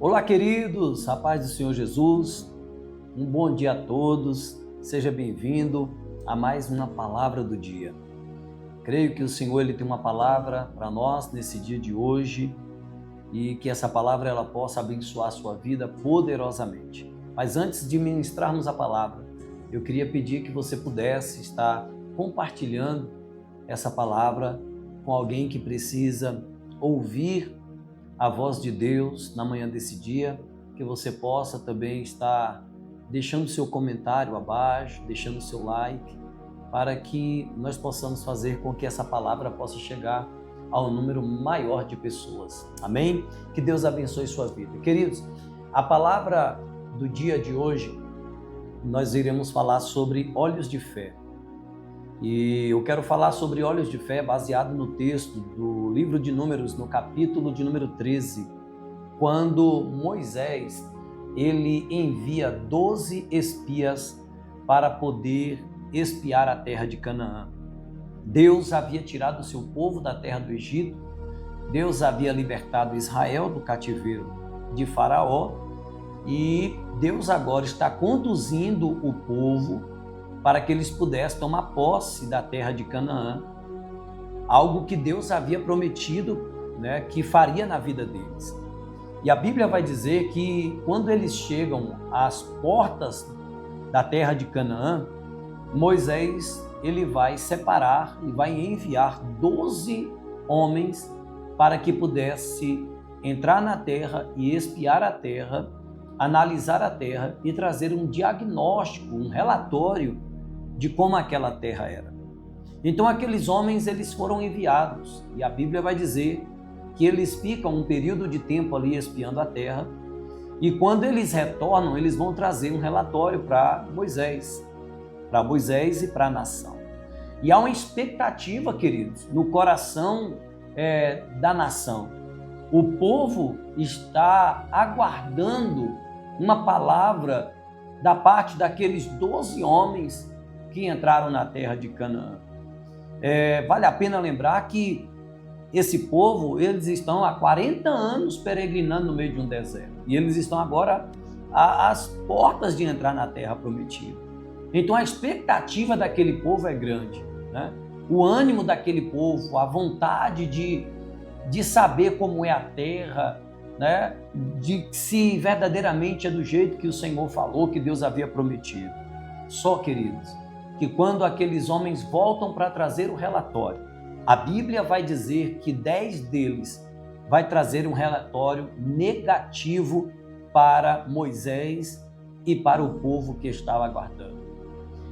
Olá, queridos, a paz do Senhor Jesus, um bom dia a todos, seja bem-vindo a mais uma palavra do dia. Creio que o Senhor ele tem uma palavra para nós nesse dia de hoje e que essa palavra ela possa abençoar a sua vida poderosamente. Mas antes de ministrarmos a palavra, eu queria pedir que você pudesse estar compartilhando essa palavra com alguém que precisa ouvir a voz de Deus na manhã desse dia, que você possa também estar deixando seu comentário abaixo, deixando seu like, para que nós possamos fazer com que essa palavra possa chegar ao número maior de pessoas. Amém? Que Deus abençoe sua vida. Queridos, a palavra do dia de hoje, nós iremos falar sobre olhos de fé. E eu quero falar sobre olhos de fé baseado no texto do livro de Números, no capítulo de número 13, quando Moisés ele envia 12 espias para poder espiar a terra de Canaã. Deus havia tirado o seu povo da terra do Egito, Deus havia libertado Israel do cativeiro de Faraó e Deus agora está conduzindo o povo para que eles pudessem tomar posse da terra de Canaã, algo que Deus havia prometido, que faria na vida deles. E a Bíblia vai dizer que quando eles chegam às portas da terra de Canaã, Moisés ele vai separar e vai enviar 12 homens para que pudesse entrar na terra e espiar a terra, analisar a terra e trazer um diagnóstico, um relatório de como aquela terra era. Então aqueles homens eles foram enviados e a Bíblia vai dizer que eles ficam um período de tempo ali espiando a terra e quando eles retornam eles vão trazer um relatório para Moisés e para a nação. E há uma expectativa, queridos, no coração da nação. O povo está aguardando uma palavra da parte daqueles 12 homens que entraram na terra de Canaã. Vale a pena lembrar que esse povo, eles estão há 40 anos peregrinando no meio de um deserto. E eles estão agora às portas de entrar na terra prometida. Então a expectativa daquele povo é grande, né? O ânimo daquele povo, a vontade de saber como é a terra, né? De se verdadeiramente é do jeito que o Senhor falou, que Deus havia prometido. Só, queridos, que quando aqueles homens voltam para trazer o relatório, a Bíblia vai dizer que 10 deles vai trazer um relatório negativo para Moisés e para o povo que estava aguardando.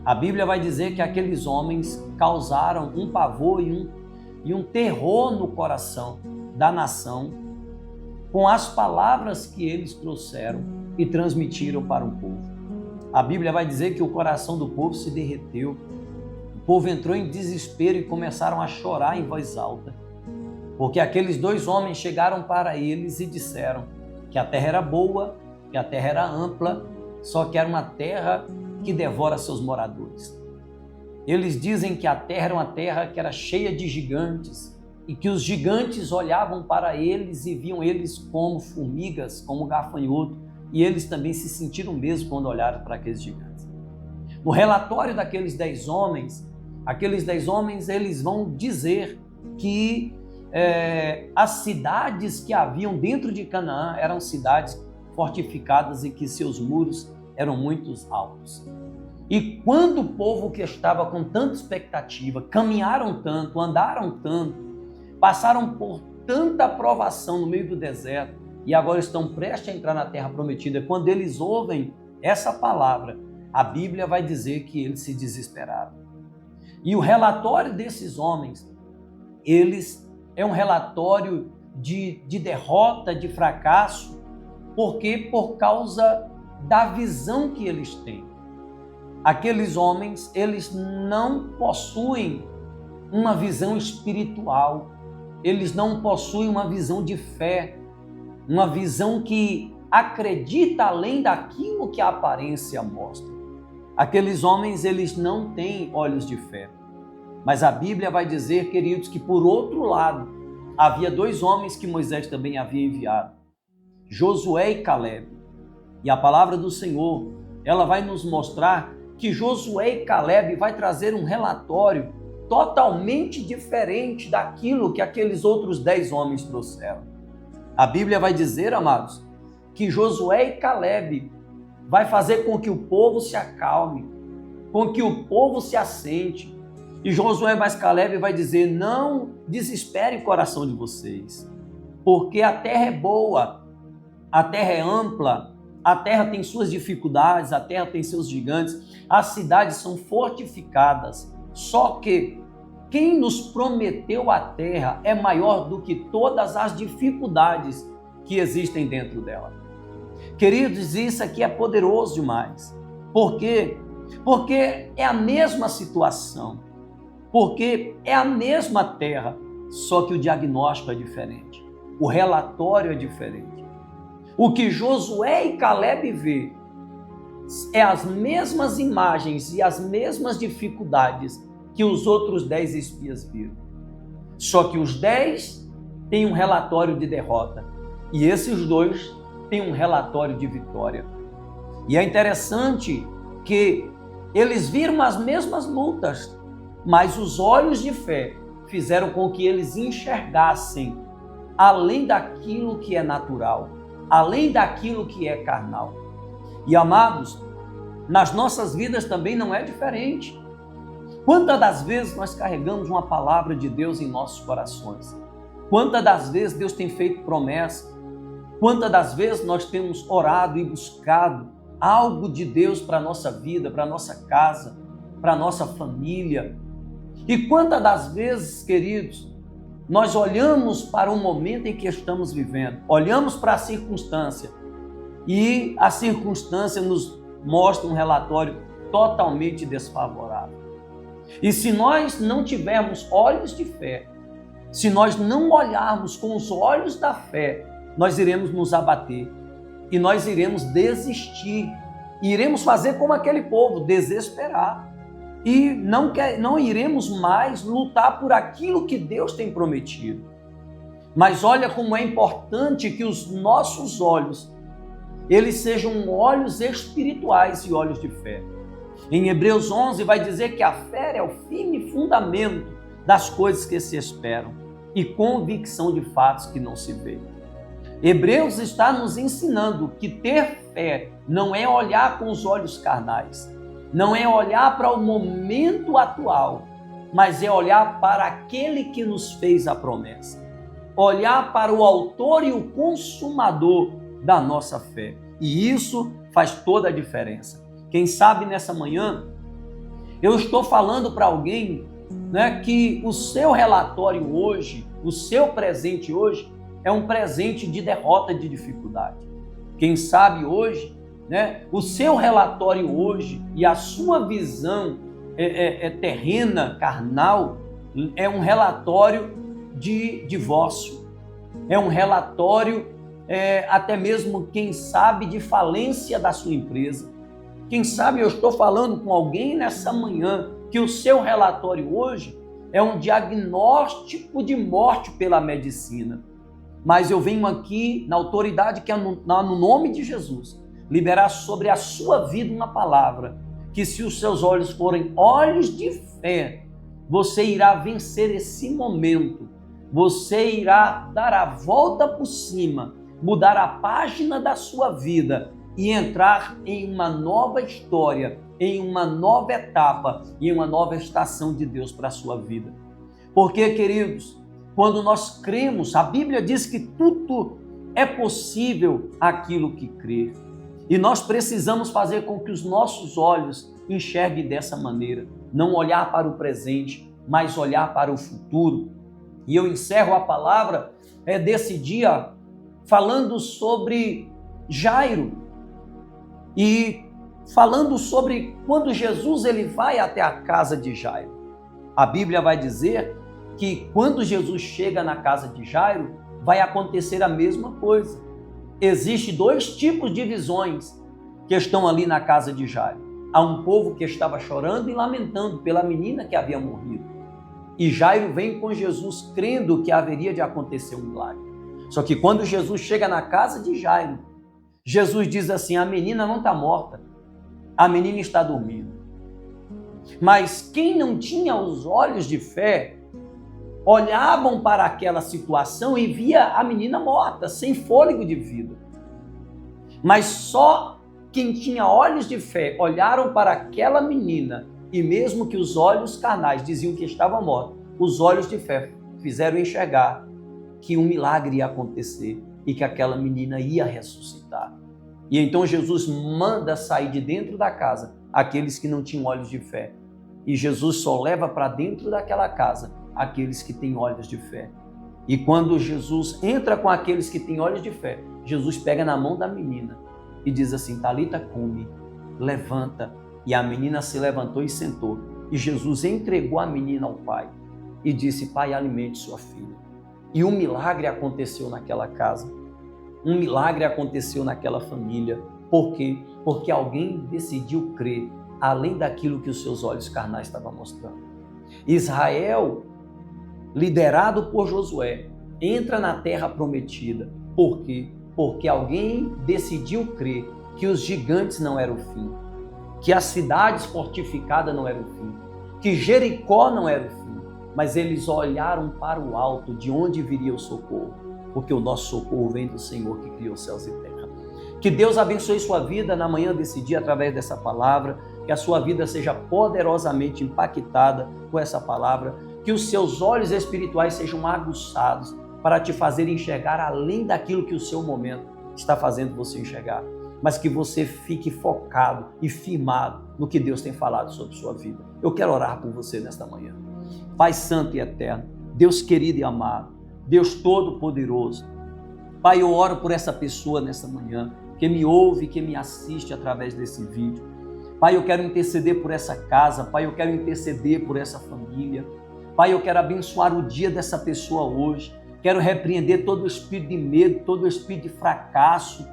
A Bíblia vai dizer que aqueles homens causaram um pavor e um terror no coração da nação com as palavras que eles trouxeram e transmitiram para o povo. A Bíblia vai dizer que o coração do povo se derreteu, o povo entrou em desespero e começaram a chorar em voz alta, porque aqueles 2 homens chegaram para eles e disseram que a terra era boa, que a terra era ampla, só que era uma terra que devora seus moradores. Eles dizem que a terra era uma terra que era cheia de gigantes e que os gigantes olhavam para eles e viam eles como formigas, como gafanhoto, e eles também se sentiram mesmo quando olharam para aqueles gigantes. No relatório daqueles 10 homens, eles vão dizer que as cidades que haviam dentro de Canaã eram cidades fortificadas e que seus muros eram muito altos. E quando o povo que estava com tanta expectativa, caminharam tanto, andaram tanto, passaram por tanta provação no meio do deserto, e agora estão prestes a entrar na terra prometida, quando eles ouvem essa palavra, a Bíblia vai dizer que eles se desesperaram. E o relatório desses homens, é um relatório de derrota, de fracasso, porque por causa da visão que eles têm. Aqueles homens, eles não possuem uma visão espiritual, eles não possuem uma visão de fé, uma visão que acredita além daquilo que a aparência mostra. Aqueles homens, eles não têm olhos de fé. Mas a Bíblia vai dizer, queridos, que por outro lado, havia 2 homens que Moisés também havia enviado. Josué e Caleb. E a palavra do Senhor, ela vai nos mostrar que Josué e Caleb vai trazer um relatório totalmente diferente daquilo que aqueles outros 10 homens trouxeram. A Bíblia vai dizer, amados, que Josué e Caleb vai fazer com que o povo se acalme, com que o povo se assente. E Josué mais Caleb vai dizer: não desespere o coração de vocês, porque a terra é boa, a terra é ampla, a terra tem suas dificuldades, a terra tem seus gigantes, as cidades são fortificadas. Só que quem nos prometeu a terra é maior do que todas as dificuldades que existem dentro dela. Queridos, isso aqui é poderoso demais. Por quê? Porque é a mesma situação, porque é a mesma terra, só que o diagnóstico é diferente, o relatório é diferente. O que Josué e Caleb vê é as mesmas imagens e as mesmas dificuldades que os outros 10 espias viram. Só que os 10 têm um relatório de derrota e esses 2 têm um relatório de vitória. E é interessante que eles viram as mesmas lutas, mas os olhos de fé fizeram com que eles enxergassem além daquilo que é natural, além daquilo que é carnal. E amados, nas nossas vidas também não é diferente. Quantas das vezes nós carregamos uma palavra de Deus em nossos corações? Quantas das vezes Deus tem feito promessa? Quantas das vezes nós temos orado e buscado algo de Deus para a nossa vida, para a nossa casa, para a nossa família? E quantas das vezes, queridos, nós olhamos para o momento em que estamos vivendo, olhamos para a circunstância e a circunstância nos mostra um relatório totalmente desfavorável. E se nós não tivermos olhos de fé, se nós não olharmos com os olhos da fé, nós iremos nos abater e nós iremos desistir, iremos fazer como aquele povo, desesperar. E não iremos mais lutar por aquilo que Deus tem prometido. Mas olha como é importante que os nossos olhos, eles sejam olhos espirituais e olhos de fé. Em Hebreus 11 vai dizer que a fé é o firme fundamento das coisas que se esperam e convicção de fatos que não se veem. Hebreus está nos ensinando que ter fé não é olhar com os olhos carnais, não é olhar para o momento atual, mas é olhar para aquele que nos fez a promessa. Olhar para o autor e o consumador da nossa fé. E isso faz toda a diferença. Quem sabe nessa manhã, eu estou falando para alguém, que o seu relatório hoje, o seu presente hoje, é um presente de derrota, de dificuldade. Quem sabe hoje, o seu relatório hoje e a sua visão terrena, carnal, é um relatório de divórcio, é um relatório até mesmo, quem sabe, de falência da sua empresa. Quem sabe eu estou falando com alguém nessa manhã que o seu relatório hoje é um diagnóstico de morte pela medicina. Mas eu venho aqui, na autoridade que é no nome de Jesus, liberar sobre a sua vida uma palavra, que se os seus olhos forem olhos de fé, você irá vencer esse momento, você irá dar a volta por cima, mudar a página da sua vida e entrar em uma nova história, em uma nova etapa, em uma nova estação de Deus para a sua vida. Porque, queridos, quando nós cremos, a Bíblia diz que tudo é possível aquilo que crê. E nós precisamos fazer com que os nossos olhos enxerguem dessa maneira, não olhar para o presente, mas olhar para o futuro. E eu encerro a palavra desse dia falando sobre Jairo e falando sobre quando Jesus ele vai até a casa de Jairo. A Bíblia vai dizer que quando Jesus chega na casa de Jairo, vai acontecer a mesma coisa. Existem 2 tipos de visões que estão ali na casa de Jairo. Há um povo que estava chorando e lamentando pela menina que havia morrido. E Jairo vem com Jesus crendo que haveria de acontecer um milagre. Só que quando Jesus chega na casa de Jairo, Jesus diz assim: a menina não está morta, a menina está dormindo. Mas quem não tinha os olhos de fé, olhavam para aquela situação e via a menina morta, sem fôlego de vida. Mas só quem tinha olhos de fé olharam para aquela menina, e mesmo que os olhos carnais diziam que estava morta, os olhos de fé fizeram enxergar que um milagre ia acontecer e que aquela menina ia ressuscitar. E então Jesus manda sair de dentro da casa aqueles que não tinham olhos de fé. E Jesus só leva para dentro daquela casa aqueles que têm olhos de fé. E quando Jesus entra com aqueles que têm olhos de fé, Jesus pega na mão da menina e diz assim: Talita cumi, levanta. E a menina se levantou e sentou. E Jesus entregou a menina ao pai e disse: Pai, alimente sua filha. E um milagre aconteceu naquela casa. Um milagre aconteceu naquela família. Por quê? Porque alguém decidiu crer além daquilo que os seus olhos carnais estavam mostrando. Israel, liderado por Josué, entra na terra prometida. Por quê? Porque alguém decidiu crer que os gigantes não eram o fim, que as cidades fortificadas não eram o fim, que Jericó não era o fim, mas eles olharam para o alto, de onde viria o socorro, porque o nosso socorro vem do Senhor que criou céus e terra. Que Deus abençoe sua vida na manhã desse dia através dessa palavra, que a sua vida seja poderosamente impactada com essa palavra, que os seus olhos espirituais sejam aguçados para te fazer enxergar além daquilo que o seu momento está fazendo você enxergar, mas que você fique focado e firmado no que Deus tem falado sobre sua vida. Eu quero orar por você nesta manhã. Pai santo e eterno, Deus querido e amado, Deus todo-poderoso, Pai, eu oro por essa pessoa nessa manhã, que me ouve, que me assiste através desse vídeo. Pai, eu quero interceder por essa casa, Pai, eu quero interceder por essa família. Pai, eu quero abençoar o dia dessa pessoa hoje. Quero repreender todo o espírito de medo, todo o espírito de fracasso,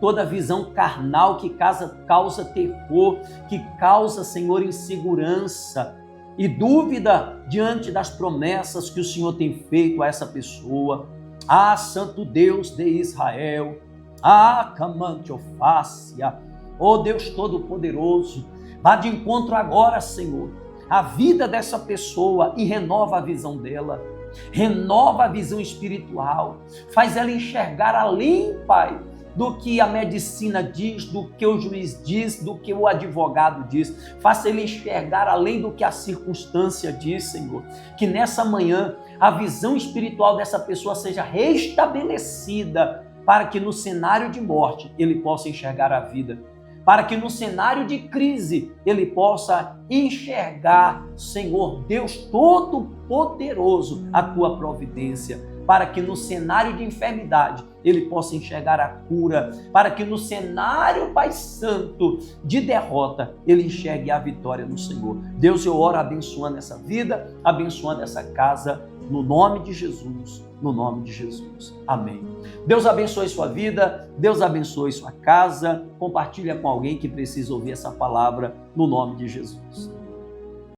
toda visão carnal que causa terror, que causa, Senhor, insegurança e dúvida diante das promessas que o Senhor tem feito a essa pessoa. Ah, Santo Deus de Israel, ah, Camantofácia, oh Deus Todo-Poderoso, vá de encontro agora, Senhor, a vida dessa pessoa e renova a visão dela, renova a visão espiritual, faz ela enxergar além, Pai, do que a medicina diz, do que o juiz diz, do que o advogado diz. Faça ele enxergar além do que a circunstância diz, Senhor. Que nessa manhã a visão espiritual dessa pessoa seja restabelecida para que no cenário de morte ele possa enxergar a vida. Para que no cenário de crise ele possa enxergar, Senhor Deus Todo-Poderoso, a tua providência. Para que no cenário de enfermidade ele possa enxergar a cura, para que no cenário, Pai Santo, de derrota, ele enxergue a vitória no Senhor. Deus, eu oro abençoando essa vida, abençoando essa casa, no nome de Jesus, no nome de Jesus. Amém. Deus abençoe sua vida, Deus abençoe sua casa, compartilha com alguém que precisa ouvir essa palavra, no nome de Jesus.